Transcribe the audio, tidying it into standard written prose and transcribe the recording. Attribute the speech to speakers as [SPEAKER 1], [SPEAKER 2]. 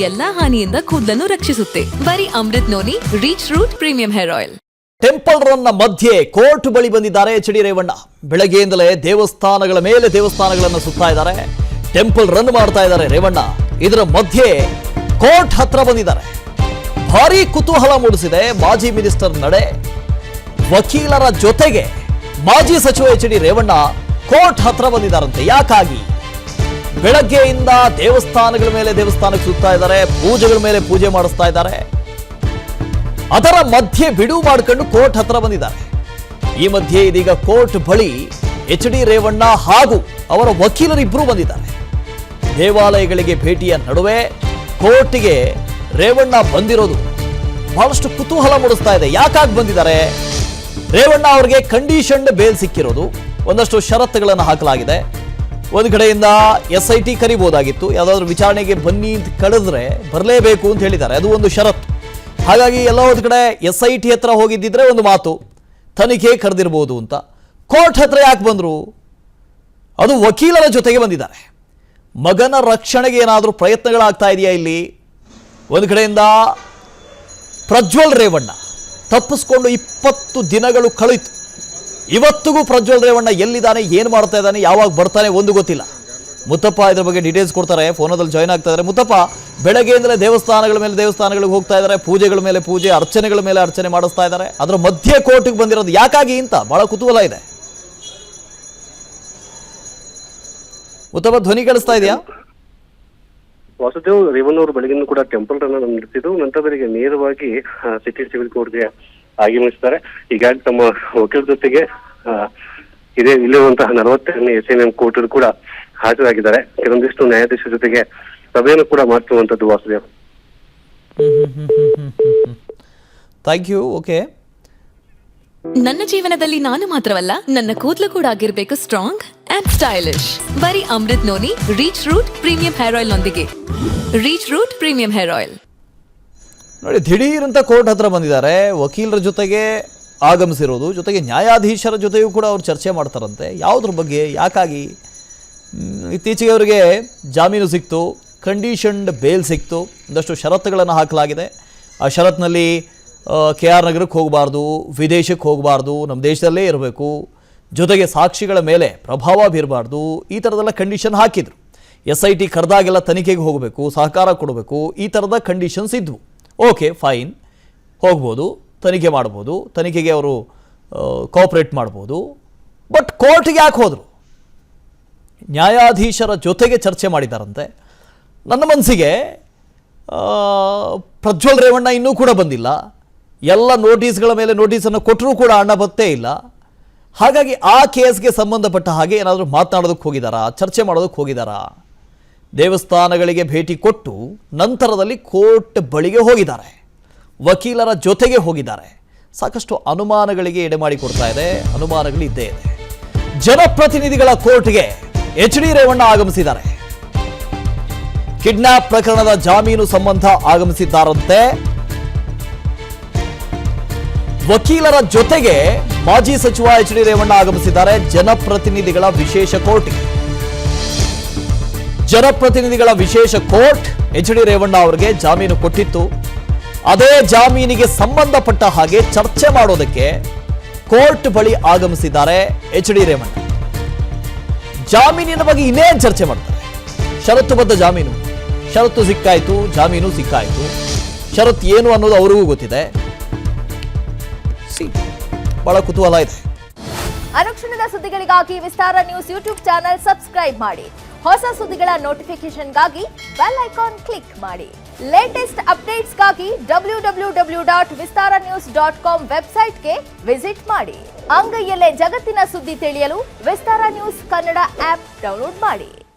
[SPEAKER 1] ಎಲ್ಲಾ ಹಾನಿಯಿಂದ ಕೂದಲನ್ನು ರಕ್ಷಿಸುತ್ತೆ. ಬರೀ Amrut noni reach root premium hair oil.
[SPEAKER 2] Temple ರನ್ನ ಮಧ್ಯೆ ಕೋರ್ಟ್ ಬಳಿ ಬಂದಿದ್ದಾರೆ ಎಚ್.ಡಿ. ರೇವಣ್ಣ. ಬೆಳಗ್ಗೆಯಿಂದಲೇ ದೇವಸ್ಥಾನಗಳ ಮೇಲೆ ದೇವಸ್ಥಾನಗಳನ್ನು ಸುತ್ತಾ ಇದ್ದಾರೆ. ಟೆಂಪಲ್ ರನ್ ಮಾಡ್ತಾ ಇದ್ದಾರೆ ರೇವಣ್ಣ. ಇದರ ಮಧ್ಯೆ ಕೋರ್ಟ್ ಹತ್ರ ಬಂದಿದ್ದಾರೆ. ಭಾರಿ ಕುತೂಹಲ ಮೂಡಿಸಿದೆ ಮಾಜಿ ಮಿನಿಸ್ಟರ್ ನಡೆ. ವಕೀಲರ ಜೊತೆಗೆ ಮಾಜಿ ಸಚಿವ ಎಚ್.ಡಿ. ರೇವಣ್ಣ ಕೋರ್ಟ್ ಹತ್ರ ಬಂದಿದ್ದಾರಂತೆ. ಯಾಕಾಗಿ? ಬೆಳಗ್ಗೆಯಿಂದ ದೇವಸ್ಥಾನಗಳ ಮೇಲೆ ದೇವಸ್ಥಾನಕ್ಕೆ ಸುತ್ತಾ ಇದ್ದಾರೆ, ಪೂಜೆಗಳ ಮೇಲೆ ಪೂಜೆ ಮಾಡಿಸ್ತಾ ಇದ್ದಾರೆ. ಅದರ ಮಧ್ಯೆ ಬಿಡುವು ಮಾಡಿಕೊಂಡು ಕೋರ್ಟ್ ಹತ್ರ ಬಂದಿದ್ದಾರೆ. ಈ ಮಧ್ಯೆ ಇದೀಗ ಕೋರ್ಟ್ ಬಳಿ ಎಚ್.ಡಿ. ರೇವಣ್ಣ ಹಾಗೂ ಅವರ ವಕೀಲರಿಬ್ಬರು ಬಂದಿದ್ದಾರೆ. ದೇವಾಲಯಗಳಿಗೆ ಭೇಟಿಯ ನಡುವೆ ಕೋರ್ಟ್ಗೆ ರೇವಣ್ಣ ಬಂದಿರೋದು ಬಹಳಷ್ಟು ಕುತೂಹಲ ಮೂಡಿಸ್ತಾ ಇದೆ. ಯಾಕಾಗಿ ಬಂದಿದ್ದಾರೆ? ರೇವಣ್ಣ ಅವರಿಗೆ ಕಂಡೀಷನ್ಡ್ ಬೇಲ್ ಸಿಕ್ಕಿರೋದು. ಒಂದಷ್ಟು ಷರತ್ತುಗಳನ್ನು ಹಾಕಲಾಗಿದೆ. ಒಂದು ಕಡೆಯಿಂದ SIT ಕರಿಬಹುದಾಗಿತ್ತು. ಯಾವುದಾದ್ರೂ ವಿಚಾರಣೆಗೆ ಬನ್ನಿ ಅಂತ ಕಳೆದ್ರೆ ಬರಲೇಬೇಕು ಅಂತ ಹೇಳಿದ್ದಾರೆ, ಅದು ಒಂದು ಷರತ್ತು. ಹಾಗಾಗಿ ಎಲ್ಲ ಒಂದು ಕಡೆ SIT ಹತ್ರ ಹೋಗಿದ್ದಿದ್ರೆ ಒಂದು ಮಾತು, ತನಿಖೆ ಕರೆದಿರ್ಬೋದು ಅಂತ. ಕೋರ್ಟ್ ಹತ್ರ ಯಾಕೆ ಬಂದರು? ಅದು ವಕೀಲರ ಜೊತೆಗೆ ಬಂದಿದ್ದಾರೆ. ಮಗನ ರಕ್ಷಣೆಗೆ ಏನಾದರೂ ಪ್ರಯತ್ನಗಳಾಗ್ತಾ ಇದೆಯಾ ಇಲ್ಲಿ? ಒಂದು ಕಡೆಯಿಂದ ಪ್ರಜ್ವಲ್ ರೇವಣ್ಣ ತಪ್ಪಿಸ್ಕೊಂಡು 20 ದಿನಗಳು ಕಳೆಯಿತು. ಇವತ್ತಿಗೂ ಪ್ರಜ್ವಲ್ ರೇವಣ್ಣ ಎಲ್ಲಿದ್ದಾನೆ, ಏನು ಮಾಡ್ತಾ ಇದ್ದಾನೆ, ಯಾವಾಗ ಬರ್ತಾನೆ ಒಂದು ಗೊತ್ತಿಲ್ಲ. ಮುತ್ತಪ್ಪ ಇದ್ರ ಬಗ್ಗೆ ಡೀಟೇಲ್ಸ್ ಕೊಡ್ತಾರೆ, ಫೋನದಲ್ಲಿ ಜಾಯ್ನ್ ಆಗ್ತಾ ಇದ್ದಾರೆ. ಮುತ್ತಪ್ಪ, ಬೆಳಗ್ಗೆಯಿಂದಲೇ ದೇವಸ್ಥಾನಗಳ ಮೇಲೆ ದೇವಸ್ಥಾನಗಳಿಗೆ ಹೋಗ್ತಾ ಇದ್ದಾರೆ, ಪೂಜೆಗಳ ಮೇಲೆ ಪೂಜೆ, ಅರ್ಚನೆಗಳ ಮೇಲೆ ಅರ್ಚನೆ ಮಾಡಿಸ್ತಾ ಇದ್ದಾರೆ. ಅದರ ಮಧ್ಯೆ ಕೋರ್ಟ್ಗೆ ಬಂದಿರೋದು ಯಾಕಾಗಿ ಅಂತ ಬಹಳ ಕುತೂಹಲ ಇದೆ. ಮುತ್ತಪ್ಪ, ಧ್ವನಿ ಕೇಳಿಸ್ತಾ ಇದೆಯಾ?
[SPEAKER 3] ವಾಸುದೇವ್, ರೇವಣ್ಣ ಅವರು ಬೆಳಗಿನ ಕೂಡ ಟೆಂಪಲ್ ರನ್ ನಡೆಸಿದ್ದು, ನಂತರದಲ್ಲಿ ನೇರವಾಗಿ ಸಿಟಿ ಸಿವಿಲ್ ಕೋರ್ಟ್ಗೆ ಆಗಮಿಸ್ತಾರೆ. ಹೀಗಾಗಿ ತಮ್ಮ ವಕೀಲರ ಜೊತೆಗೆ ಇಲ್ಲಿರುವಂತಹ 42ನೇ SIM ಕೋರ್ಟ್ ಕೂಡ ಹಾಜರಾಗಿದ್ದಾರೆ. ಕೆಲವೊಂದಿಷ್ಟು ನ್ಯಾಯಾಧೀಶರ ಜೊತೆಗೆ ಸಭೆಯನ್ನು ಕೂಡ ಮಾಡ್ತಿರುವಂತದ್ದು. Vasudev,
[SPEAKER 2] thank you. ಓಕೆ,
[SPEAKER 1] ನನ್ನ ಜೀವನದಲ್ಲಿ ನಾನು ಮಾತ್ರವಲ್ಲ, ನನ್ನ ಕೂದಲು ಕೂಡ ಆಗಿರ್ಬೇಕು ಸ್ಟ್ರಾಂಗ್ ಅಂಡ್ ಸ್ಟೈಲಿಶ್. ಬರೀ Amrut noni reach root premium hair oil ನೊಂದಿಗೆ. Reach root premium hair oil
[SPEAKER 2] ನೋಡಿ, ದಿಢೀರಂತ ಕೋರ್ಟ್ ಹತ್ರ ಬಂದಿದ್ದಾರೆ. ವಕೀಲರ ಜೊತೆಗೆ ಆಗಮಿಸಿರೋದು, ಜೊತೆಗೆ ನ್ಯಾಯಾಧೀಶರ ಜೊತೆಯೂ ಕೂಡ ಅವರು ಚರ್ಚೆ ಮಾಡ್ತಾರಂತೆ. ಯಾವುದ್ರ ಬಗ್ಗೆ, ಯಾಕಾಗಿ? ಇತ್ತೀಚೆಗೆ ಅವರಿಗೆ ಜಾಮೀನು ಸಿಕ್ತು, ಕಂಡೀಷನ್ಡ್ ಬೇಲ್ ಸಿಕ್ತು, ಒಂದಷ್ಟು ಷರತ್ತುಗಳನ್ನು ಹಾಕಲಾಗಿದೆ. ಆ ಷರತ್ತಿನಲ್ಲಿ KR ನಗರಕ್ಕೆ ಹೋಗಬಾರ್ದು, ವಿದೇಶಕ್ಕೆ ಹೋಗಬಾರ್ದು, ನಮ್ಮ ದೇಶದಲ್ಲೇ ಇರಬೇಕು, ಜೊತೆಗೆ ಸಾಕ್ಷಿಗಳ ಮೇಲೆ ಪ್ರಭಾವ ಬೀರಬಾರ್ದು, ಈ ಥರದೆಲ್ಲ ಕಂಡೀಷನ್ ಹಾಕಿದರು. SIT ಕರೆದಾಗೆಲ್ಲ ತನಿಖೆಗೆ ಹೋಗಬೇಕು, ಸಹಕಾರ ಕೊಡಬೇಕು, ಈ ಥರದ ಕಂಡೀಷನ್ಸ್ ಇದ್ವು. ಓಕೆ, ಫೈನ್, ಹೋಗ್ಬೋದು, ತನಿಖೆ ಮಾಡ್ಬೋದು, ತನಿಖೆಗೆ ಅವರು ಕೋಆಪ್ರೇಟ್ ಮಾಡ್ಬೋದು. ಬಟ್ ಕೋರ್ಟ್ಗೆ ಯಾಕೆ ಹೋದರು? ನ್ಯಾಯಾಧೀಶರ ಜೊತೆಗೆ ಚರ್ಚೆ ಮಾಡಿದ್ದಾರಂತೆ. ನನ್ನ ಮನಸ್ಸಿಗೆ ಪ್ರಜ್ವಲ್ ರೇವಣ್ಣ ಇನ್ನೂ ಕೂಡ ಬಂದಿಲ್ಲ. ಎಲ್ಲ ನೋಟಿಸ್ಗಳ ಮೇಲೆ ನೋಟಿಸನ್ನು ಕೊಟ್ಟರೂ ಕೂಡ ಅಣ್ಣ ಬತ್ತೇ ಇಲ್ಲ. ಹಾಗಾಗಿ ಆ ಕೇಸ್ಗೆ ಸಂಬಂಧಪಟ್ಟ ಹಾಗೆ ಏನಾದರೂ ಮಾತನಾಡೋದಕ್ಕೆ ಹೋಗಿದ್ದಾರಾ, ಚರ್ಚೆ ಮಾಡೋದಕ್ಕೆ ಹೋಗಿದ್ದಾರಾ? ದೇವಸ್ಥಾನಗಳಿಗೆ ಭೇಟಿ ಕೊಟ್ಟು ನಂತರದಲ್ಲಿ ಕೋರ್ಟ್ ಬಳಿಗೆ ಹೋಗಿದ್ದಾರೆ, ವಕೀಲರ ಜೊತೆಗೆ ಹೋಗಿದ್ದಾರೆ. ಸಾಕಷ್ಟು ಅನುಮಾನಗಳಿಗೆ ಎಡೆ ಮಾಡಿಕೊಡ್ತಾ ಇದೆ, ಅನುಮಾನಗಳಿದ್ದೇ ಇದೆ. ಜನಪ್ರತಿನಿಧಿಗಳ ಕೋರ್ಟ್ಗೆ ಎಚ್.ಡಿ. ರೇವಣ್ಣ ಆಗಮಿಸಿದ್ದಾರೆ. ಕಿಡ್ನಾಪ್ ಪ್ರಕರಣದ ಜಾಮೀನು ಸಂಬಂಧ ಆಗಮಿಸಿದ್ದಾರಂತೆ. ವಕೀಲರ ಜೊತೆಗೆ ಮಾಜಿ ಸಚಿವ ಎಚ್.ಡಿ. ರೇವಣ್ಣ ಆಗಮಿಸಿದ್ದಾರೆ ಜನಪ್ರತಿನಿಧಿಗಳ ವಿಶೇಷ ಕೋರ್ಟ್ಗೆ. ಜನಪ್ರತಿನಿಧಿಗಳ ವಿಶೇಷ ಕೋರ್ಟ್ ಎಚ್.ಡಿ. ರೇವಣ್ಣ ಅವರಿಗೆ ಜಾಮೀನು ಕೊಟ್ಟಿತ್ತು. ಅದೇ ಜಾಮೀನಿಗೆ ಸಂಬಂಧಪಟ್ಟ ಹಾಗೆ ಚರ್ಚೆ ಮಾಡೋದಕ್ಕೆ ಕೋರ್ಟ್ ಬಳಿ ಆಗಮಿಸಿದ್ದಾರೆ ಎಚ್.ಡಿ. ರೇವಣ್ಣ. ಜಾಮೀನಿನ ಬಗ್ಗೆ ಇನ್ನೇನು ಚರ್ಚೆ ಮಾಡ್ತಾರೆ? ಷರತ್ತುಬದ್ಧ ಜಾಮೀನು, ಷರತ್ತು ಸಿಕ್ಕಾಯ್ತು, ಜಾಮೀನು ಸಿಕ್ಕಾಯ್ತು. ಷರತ್ತು ಏನು ಅನ್ನೋದು ಅವರಿಗೂ ಗೊತ್ತಿದೆ. ಬಹಳ ಕುತೂಹಲ ಇದೆ.
[SPEAKER 4] ಅನುಕ್ಷಣದ ಸುದ್ದಿಗಳಿಗಾಗಿ ವಿಸ್ತಾರ ನ್ಯೂಸ್ ಯೂಟ್ಯೂಬ್ ಚಾನೆಲ್ ಸಬ್ಸ್ಕ್ರೈಬ್ ಮಾಡಿ. ಹೊಸ ಸುದ್ದಿಗಳ ನೋಟಿಫಿಕೇಶನ್ಗಾಗಿ ಬೆಲ್ ಐಕಾನ್ ಕ್ಲಿಕ್ ಮಾಡಿ. ಲೇಟೆಸ್ಟ್ ಅಪ್ಡೇಟ್ಸ್ಗಾಗಿ www.vistaranews.com ವೆಬ್ಸೈಟ್ಗೆ ವಿಸಿಟ್ ಮಾಡಿ. ಅಂಗೈಯಲ್ಲೇ ಜಗತ್ತಿನ ಸುದ್ದಿ ತಿಳಿಯಲು ವಿಸ್ತಾರ ನ್ಯೂಸ್ ಕನ್ನಡ ಆಪ್ ಡೌನ್ಲೋಡ್ ಮಾಡಿ.